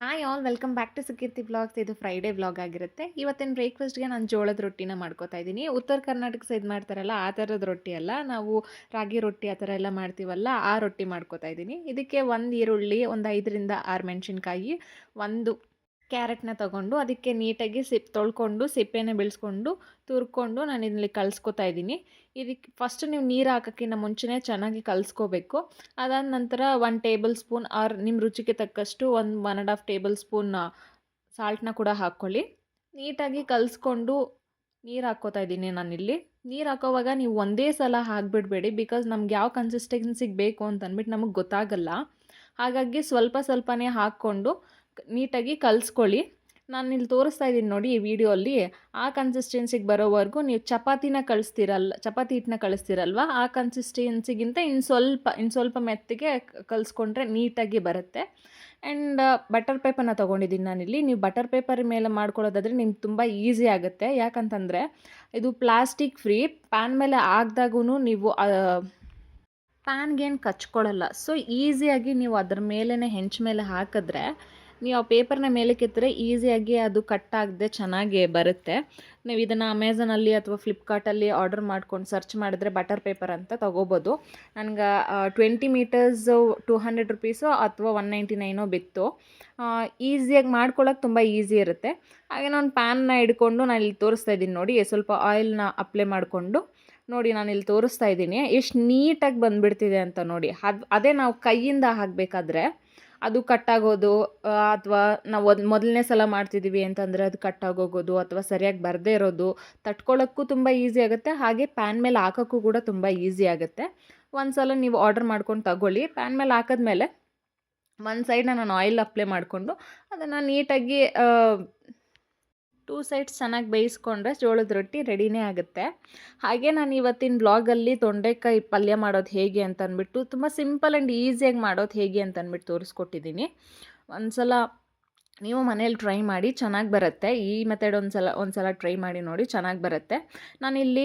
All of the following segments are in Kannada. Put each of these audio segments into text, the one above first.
Hi all welcome back to Sukeerthi vlogs. ಇದು ಫ್ರೈಡೇ ವ್ಲಾಗ್ ಆಗಿರುತ್ತೆ. ಇವತ್ತಿನ ಬ್ರೇಕ್ಫಾಸ್ಟ್ಗೆ ನಾನು ಜೋಳದ ರೊಟ್ಟಿನ ಮಾಡ್ಕೋತಾ ಇದ್ದೀನಿ. ಉತ್ತರ ಕರ್ನಾಟಕ ಸೈಡ್ ಮಾಡ್ತಾರಲ್ಲ ಆ ಥರದ ರೊಟ್ಟಿ ಅಲ್ಲ, ನಾವು ರಾಗಿ ರೊಟ್ಟಿ ಆ ಥರ ಎಲ್ಲ ಮಾಡ್ತೀವಲ್ಲ ಆ ರೊಟ್ಟಿ ಮಾಡ್ಕೋತಾ ಇದ್ದೀನಿ. ಇದಕ್ಕೆ ಒಂದು ಈರುಳ್ಳಿ, ಒಂದು 5ರಿಂದ 6 ಮೆಣಸಿನ್ಕಾಯಿ, ಒಂದು ಕ್ಯಾರೆಟ್ನ ತೊಗೊಂಡು ಅದಕ್ಕೆ ನೀಟಾಗಿ ತೊಳ್ಕೊಂಡು ಸಿಪ್ಪೆನ ಬಿಳಿಸ್ಕೊಂಡು ತುರ್ಕೊಂಡು ನಾನು ಇಲ್ಲಿ ಕಲಿಸ್ಕೊತಾ ಇದ್ದೀನಿ. ಇದಕ್ಕೆ ಫಸ್ಟ್ ನೀವು ನೀರು ಹಾಕೋಕ್ಕಿಂತ ಮುಂಚೆನೇ ಚೆನ್ನಾಗಿ ಕಲಿಸ್ಕೋಬೇಕು. ಅದಾದ ನಂತರ 1 ಟೇಬಲ್ ಸ್ಪೂನ್ ಆರ್ ನಿಮ್ಮ ರುಚಿಗೆ ತಕ್ಕಷ್ಟು 1 ಟೇಬಲ್ ಸ್ಪೂನ್ ಸಾಲ್ಟ್ನ ಕೂಡ ಹಾಕ್ಕೊಳ್ಳಿ. ನೀಟಾಗಿ ಕಲಿಸ್ಕೊಂಡು ನೀರು ಹಾಕ್ಕೋತಾ ಇದ್ದೀನಿ ನಾನಿಲ್ಲಿ. ನೀರು ಹಾಕೋವಾಗ ನೀವು ಒಂದೇ ಸಲ ಹಾಕಿಬಿಡಬೇಡಿ, ಬಿಕಾಸ್ ನಮ್ಗೆ ಯಾವ ಕನ್ಸಿಸ್ಟೆನ್ಸಿಗೆ ಬೇಕು ಅಂತ ಅಂದ್ಬಿಟ್ಟು ನಮಗೆ ಗೊತ್ತಾಗಲ್ಲ. ಹಾಗಾಗಿ ಸ್ವಲ್ಪ ಸ್ವಲ್ಪನೇ ಹಾಕ್ಕೊಂಡು ನೀಟಾಗಿ ಕಲಿಸ್ಕೊಳ್ಳಿ. ನಾನು ಇಲ್ಲಿ ತೋರಿಸ್ತಾ ಇದ್ದೀನಿ ನೋಡಿ ಈ ವಿಡಿಯೋಲ್ಲಿ. ಆ ಕನ್ಸಿಸ್ಟೆನ್ಸಿಗೆ ಬರೋವರೆಗೂ ನೀವು ಚಪಾತಿ ಹಿಟ್ಟನ್ನ ಕಳಿಸ್ತೀರಲ್ವ, ಆ ಕನ್ಸಿಸ್ಟೆನ್ಸಿಗಿಂತ ಇನ್ನು ಸ್ವಲ್ಪ ಮೆತ್ತಗೆ ಕಲಿಸ್ಕೊಂಡ್ರೆ ನೀಟಾಗಿ ಬರುತ್ತೆ. ಆ್ಯಂಡ್ ಬಟರ್ ಪೇಪರ್ನ ತೊಗೊಂಡಿದ್ದೀನಿ ನಾನಿಲ್ಲಿ. ನೀವು ಬಟರ್ ಪೇಪರ್ ಮೇಲೆ ಮಾಡ್ಕೊಳ್ಳೋದಾದರೆ ನಿಮ್ಗೆ ತುಂಬ ಈಸಿ ಆಗುತ್ತೆ. ಯಾಕಂತಂದರೆ ಇದು ಪ್ಲಾಸ್ಟಿಕ್ ಫ್ರೀ. ಪ್ಯಾನ್ ಮೇಲೆ ಹಾಕ್ದಾಗೂ ನೀವು ಪ್ಯಾನ್ಗೇನು ಕಚ್ಕೊಳ್ಳಲ್ಲ. ಸೊ ಈಸಿಯಾಗಿ ನೀವು ಅದ್ರ ಮೇಲೇ ಹೆಂಚು ಮೇಲೆ ಹಾಕಿದ್ರೆ ನೀವು ಆ ಪೇಪರ್ನ ಮೇಲೆ ಕೆತ್ತಿದ್ರೆ ಈಸಿಯಾಗಿ ಅದು ಕಟ್ಟಾಗದೆ ಚೆನ್ನಾಗಿ ಬರುತ್ತೆ. ನೀವು ಇದನ್ನು ಅಮೆಝಾನಲ್ಲಿ ಅಥವಾ ಫ್ಲಿಪ್ಕಾರ್ಟಲ್ಲಿ ಆರ್ಡರ್ ಮಾಡ್ಕೊಂಡು ಸರ್ಚ್ ಮಾಡಿದ್ರೆ ಬಟರ್ ಪೇಪರ್ ಅಂತ ತೊಗೋಬೋದು. ನನಗೆ 20 ಮೀಟರ್ಸು 200 ರುಪೀಸು ಅಥವಾ 199 ಬಿತ್ತು. ಈಸಿಯಾಗಿ ಮಾಡ್ಕೊಳ್ಳೋಕೆ ತುಂಬ ಈಸಿ ಇರುತ್ತೆ. ಹಾಗೆ ನಾನು ಪ್ಯಾನ್ನ ಹಿಡ್ಕೊಂಡು ನಾನು ಇಲ್ಲಿ ತೋರಿಸ್ತಾ ಇದ್ದೀನಿ ನೋಡಿ, ಸ್ವಲ್ಪ ಆಯಿಲ್ನ ಅಪ್ಲೈ ಮಾಡಿಕೊಂಡು ನೋಡಿ ನಾನಿಲ್ಲಿ ತೋರಿಸ್ತಾ ಇದ್ದೀನಿ ಎಷ್ಟು ನೀಟಾಗಿ ಬಂದುಬಿಡ್ತಿದೆ ಅಂತ ನೋಡಿ. ಅದೇ ನಾವು ಕೈಯಿಂದ ಹಾಕಬೇಕಾದ್ರೆ ಅದು ಕಟ್ಟಾಗೋದು, ಅಥವಾ ನಾವು ಮೊದಲನೇ ಸಲ ಮಾಡ್ತಿದ್ದೀವಿ ಅಂತಂದರೆ ಅದು ಕಟ್ಟಾಗೋಗೋದು ಅಥವಾ ಸರಿಯಾಗಿ ಬರದೇ ಇರೋದು, ತಟ್ಕೊಳ್ಳೋಕ್ಕೂ ತುಂಬ ಈಸಿ ಆಗುತ್ತೆ. ಹಾಗೆ ಪ್ಯಾನ್ ಮೇಲೆ ಹಾಕೋಕ್ಕೂ ಕೂಡ ತುಂಬ ಈಸಿ ಆಗುತ್ತೆ. ಒಂದು ಸಲ ನೀವು ಆರ್ಡರ್ ಮಾಡ್ಕೊಂಡು ತಗೊಳ್ಳಿ. ಪ್ಯಾನ್ ಮೇಲೆ ಹಾಕಿದ್ಮೇಲೆ ಒಂದು ಸೈಡ್ನ ನಾನು ಆಯಿಲ್ ಅಪ್ಲೈ ಮಾಡಿಕೊಂಡು ಅದನ್ನು ನೀಟಾಗಿ 2 ಸೈಡ್ಸ್ ಚೆನ್ನಾಗಿ ಬೇಯಿಸ್ಕೊಂಡ್ರೆ ಜೋಳದ ರೊಟ್ಟಿ ರೆಡಿನೇ ಆಗುತ್ತೆ. ಹಾಗೆ ನಾನು ಇವತ್ತಿನ ಬ್ಲಾಗಲ್ಲಿ ತೊಂಡೆಕಾಯಿ ಪಲ್ಯ ಮಾಡೋದು ಹೇಗೆ ಅಂತ ಅಂದ್ಬಿಟ್ಟು ತುಂಬ ಸಿಂಪಲ್ ಆ್ಯಂಡ್ ಈಸಿಯಾಗಿ ಮಾಡೋದು ಹೇಗೆ ಅಂತ ಅಂದ್ಬಿಟ್ಟು ತೋರಿಸ್ಕೊಟ್ಟಿದ್ದೀನಿ. ಒಂದು ಸಲ ನೀವು ಮನೇಲಿ ಟ್ರೈ ಮಾಡಿ, ಚೆನ್ನಾಗಿ ಬರುತ್ತೆ. ಈ ಮೆಥಡ್ ಒಂದು ಸಲ ಟ್ರೈ ಮಾಡಿ ನೋಡಿ, ಚೆನ್ನಾಗಿ ಬರುತ್ತೆ. ನಾನಿಲ್ಲಿ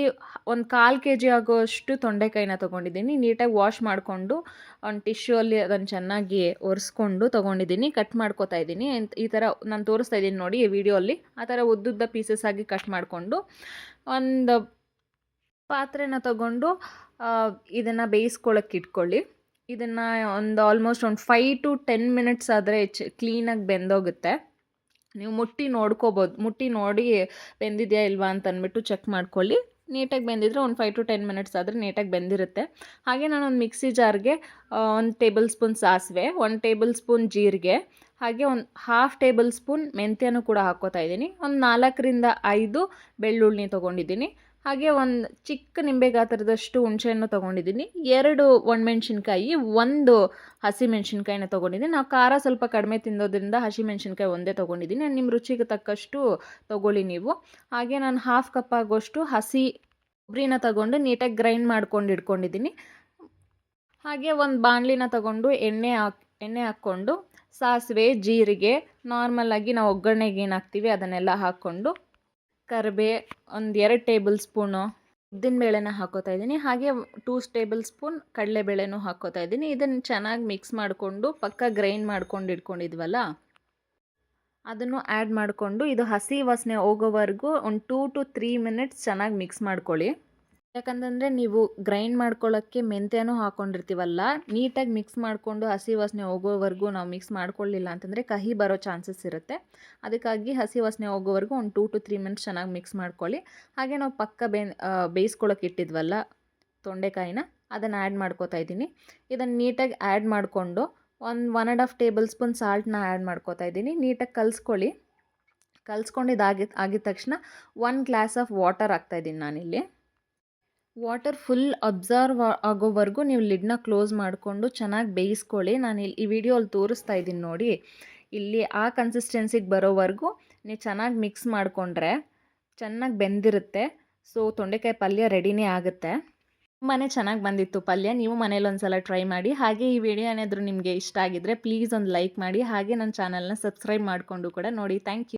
ಒಂದು 1/4 kg ಆಗೋಷ್ಟು ತೊಂಡೆಕಾಯಿನ ತೊಗೊಂಡಿದ್ದೀನಿ. ನೀಟಾಗಿ ವಾಶ್ ಮಾಡಿಕೊಂಡು ಒಂದು ಟಿಶ್ಯೂ ಅಲ್ಲಿ ಅದನ್ನು ಚೆನ್ನಾಗಿ ಒರೆಸ್ಕೊಂಡು ತೊಗೊಂಡಿದ್ದೀನಿ. ಕಟ್ ಮಾಡ್ಕೋತಾ ಇದ್ದೀನಿ. ಈ ಥರ ನಾನು ತೋರಿಸ್ತಾ ಇದ್ದೀನಿ ನೋಡಿ ಈ ವಿಡಿಯೋಲ್ಲಿ. ಆ ಥರ ಉದ್ದುದ್ದ ಪೀಸಸ್ ಆಗಿ ಕಟ್ ಮಾಡಿಕೊಂಡು ಒಂದು ಪಾತ್ರೆನ ತೊಗೊಂಡು ಇದನ್ನು ಬೇಯಿಸ್ಕೊಳ್ಳೋಕೆ ಇಟ್ಕೊಳ್ಳಿ. ಇದನ್ನು ಆಲ್ಮೋಸ್ಟ್ 5 to 10 ಮಿನಿಟ್ಸ್ ಆದರೆ ಕ್ಲೀನಾಗಿ ಬೆಂದೋಗುತ್ತೆ. ನೀವು ಮುಟ್ಟಿ ನೋಡಿ ಬೆಂದಿದೆಯಾ ಇಲ್ವಾ ಅಂತ ಅಂದ್ಬಿಟ್ಟು ಚೆಕ್ ಮಾಡ್ಕೊಳ್ಳಿ. ನೀಟಾಗಿ ಬೆಂದಿದ್ರೆ 5 to 10 ಮಿನಿಟ್ಸ್ ಆದರೆ ನೀಟಾಗಿ ಬೆಂದಿರುತ್ತೆ. ಹಾಗೆ ನಾನೊಂದು ಮಿಕ್ಸಿ ಜಾರ್ಗೆ 1 ಟೇಬಲ್ ಸ್ಪೂನ್ ಸಾಸಿವೆ, 1 ಟೇಬಲ್ ಸ್ಪೂನ್ ಜೀರಿಗೆ, ಹಾಗೆ ಒಂದು 1/2 ಟೇಬಲ್ ಸ್ಪೂನ್ ಮೆಂತ್ಯನೂ ಕೂಡ ಹಾಕ್ಕೋತಾ ಇದ್ದೀನಿ. ಒಂದು 4ರಿಂದ 5 ಬೆಳ್ಳುಳ್ಳಿ ತೊಗೊಂಡಿದ್ದೀನಿ. ಹಾಗೆ ಒಂದು ಚಿಕ್ಕ ನಿಂಬೆ ಗಾತ್ರದಷ್ಟು ಹುಣಸೆಹಣ್ಣು ತೊಗೊಂಡಿದ್ದೀನಿ. 2 ಒಣಮೆಣ್ಸಿನ್ಕಾಯಿ, 1 ಹಸಿಮೆಣ್ಸಿನ್ಕಾಯಿನ ತೊಗೊಂಡಿದ್ದೀನಿ. ನಾವು ಖಾರ ಸ್ವಲ್ಪ ಕಡಿಮೆ ತಿನ್ನೋದ್ರಿಂದ ಹಸಿಮೆಣ್ಸಿನ್ಕಾಯಿ ಒಂದೇ ತೊಗೊಂಡಿದ್ದೀನಿ. ನಿಮ್ಮ ರುಚಿಗೆ ತಕ್ಕಷ್ಟು ತೊಗೊಳ್ಳಿ ನೀವು. ಹಾಗೆ ನಾನು 1/2 ಕಪ್ ಆಗೋಷ್ಟು ಹಸಿ ಕೊಬ್ಬರಿನ ತೊಗೊಂಡು ನೀಟಾಗಿ ಗ್ರೈಂಡ್ ಮಾಡ್ಕೊಂಡು ಇಟ್ಕೊಂಡಿದ್ದೀನಿ. ಹಾಗೆ ಒಂದು ಬಾಣಲಿನ ತೊಗೊಂಡು ಎಣ್ಣೆ ಹಾಕ್ಕೊಂಡು ಸಾಸಿವೆ, ಜೀರಿಗೆ, ನಾರ್ಮಲಾಗಿ ನಾವು ಒಗ್ಗರಣೆಗೆ ಏನು ಹಾಕ್ತೀವಿ ಅದನ್ನೆಲ್ಲ ಹಾಕ್ಕೊಂಡು ಕರಿಬೇ, ಒಂದು 2 ಟೇಬಲ್ ಸ್ಪೂನು ಉದ್ದಿನಬೇಳೆನ ಹಾಕ್ಕೋತಾ ಇದ್ದೀನಿ. ಹಾಗೆ 2 ಟೇಬಲ್ ಸ್ಪೂನ್ ಕಡಲೆಬೇಳೆನೂ ಹಾಕ್ಕೋತಾ ಇದ್ದೀನಿ. ಇದನ್ನು ಚೆನ್ನಾಗಿ ಮಿಕ್ಸ್ ಮಾಡಿಕೊಂಡು ಪಕ್ಕ ಗ್ರೈಂಡ್ ಮಾಡ್ಕೊಂಡು ಇಟ್ಕೊಂಡಿದ್ವಲ್ಲ ಅದನ್ನು ಆ್ಯಡ್ ಮಾಡಿಕೊಂಡು ಇದು ಹಸಿ ವಾಸನೆ ಹೋಗೋವರೆಗೂ ಒಂದು 2 to 3 ಮಿನಿಟ್ಸ್ ಚೆನ್ನಾಗಿ ಮಿಕ್ಸ್ ಮಾಡ್ಕೊಳ್ಳಿ. ಯಾಕಂತಂದರೆ ನೀವು ಗ್ರೈಂಡ್ ಮಾಡ್ಕೊಳ್ಳೋಕ್ಕೆ ಮೆಂತ್ಯನೂ ಹಾಕ್ಕೊಂಡಿರ್ತೀವಲ್ಲ, ನೀಟಾಗಿ ಮಿಕ್ಸ್ ಮಾಡಿಕೊಂಡು ಹಸಿ ವಾಸನೆ ಹೋಗೋವರೆಗೂ ನಾವು ಮಿಕ್ಸ್ ಮಾಡ್ಕೊಳ್ಳಿಲ್ಲ ಅಂತಂದರೆ ಕಹಿ ಬರೋ ಚಾನ್ಸಸ್ ಇರುತ್ತೆ. ಅದಕ್ಕಾಗಿ ಹಸಿ ವಾಸನೆ ಹೋಗೋವರೆಗೂ ಒಂದು 2 to 3 ಮಿನಿಟ್ಸ್ ಚೆನ್ನಾಗಿ ಮಿಕ್ಸ್ ಮಾಡ್ಕೊಳ್ಳಿ. ಹಾಗೆ ನಾವು ಪಕ್ಕ ಬೇಯಿಸ್ಕೊಳ್ಳೋಕೆ ಇಟ್ಟಿದ್ವಲ್ಲ ತೊಂಡೆಕಾಯಿನ, ಅದನ್ನು ಆ್ಯಡ್ ಮಾಡ್ಕೋತಾ ಇದ್ದೀನಿ. ಇದನ್ನು ನೀಟಾಗಿ ಆ್ಯಡ್ ಮಾಡಿಕೊಂಡು ಒಂದು 1.5 ಟೇಬಲ್ ಸ್ಪೂನ್ ಸಾಲ್ಟ್ನ ಆ್ಯಡ್ ಮಾಡ್ಕೋತಾ ಇದ್ದೀನಿ. ನೀಟಾಗಿ ಕಲಿಸ್ಕೊಳ್ಳಿ. ಆಗಿದ ತಕ್ಷಣ 1 ಗ್ಲಾಸ್ ಆಫ್ ವಾಟರ್ ಹಾಕ್ತಾಯಿದ್ದೀನಿ ನಾನಿಲ್ಲಿ. ವಾಟರ್ ಫುಲ್ ಅಬ್ಸರ್ವ್ ಆಗೋವರೆಗೂ ನೀವು ಲಿಡ್ನ ಕ್ಲೋಸ್ ಮಾಡಿಕೊಂಡು ಚೆನ್ನಾಗಿ ಬೇಯಿಸ್ಕೊಳ್ಳಿ. ನಾನು ಈ ವಿಡಿಯೋಲ್ಲಿ ತೋರಿಸ್ತಾ ಇದ್ದೀನಿ ನೋಡಿ, ಇಲ್ಲಿ ಆ ಕನ್ಸಿಸ್ಟೆನ್ಸಿಗೆ ಬರೋವರೆಗೂ ನೀವು ಚೆನ್ನಾಗಿ ಮಿಕ್ಸ್ ಮಾಡಿಕೊಂಡ್ರೆ ಚೆನ್ನಾಗಿ ಬೆಂದಿರುತ್ತೆ. ಸೊ ತೊಂಡೆಕಾಯಿ ಪಲ್ಯ ರೆಡಿನೇ ಆಗುತ್ತೆ. ತುಂಬಾ ಚೆನ್ನಾಗಿ ಬಂದಿತ್ತು ಪಲ್ಯ. ನೀವು ಮನೇಲಿ ಒಂದು ಸಲ ಟ್ರೈ ಮಾಡಿ. ಹಾಗೆ ಈ ವಿಡಿಯೋ ಏನಾದರೂ ನಿಮಗೆ ಇಷ್ಟ ಆಗಿದ್ದರೆ ಪ್ಲೀಸ್ ಒಂದು ಲೈಕ್ ಮಾಡಿ. ಹಾಗೆ ನನ್ನ ಚಾನಲ್ನ ಸಬ್ಸ್ಕ್ರೈಬ್ ಮಾಡಿಕೊಂಡು ಕೂಡ ನೋಡಿ. Thank you.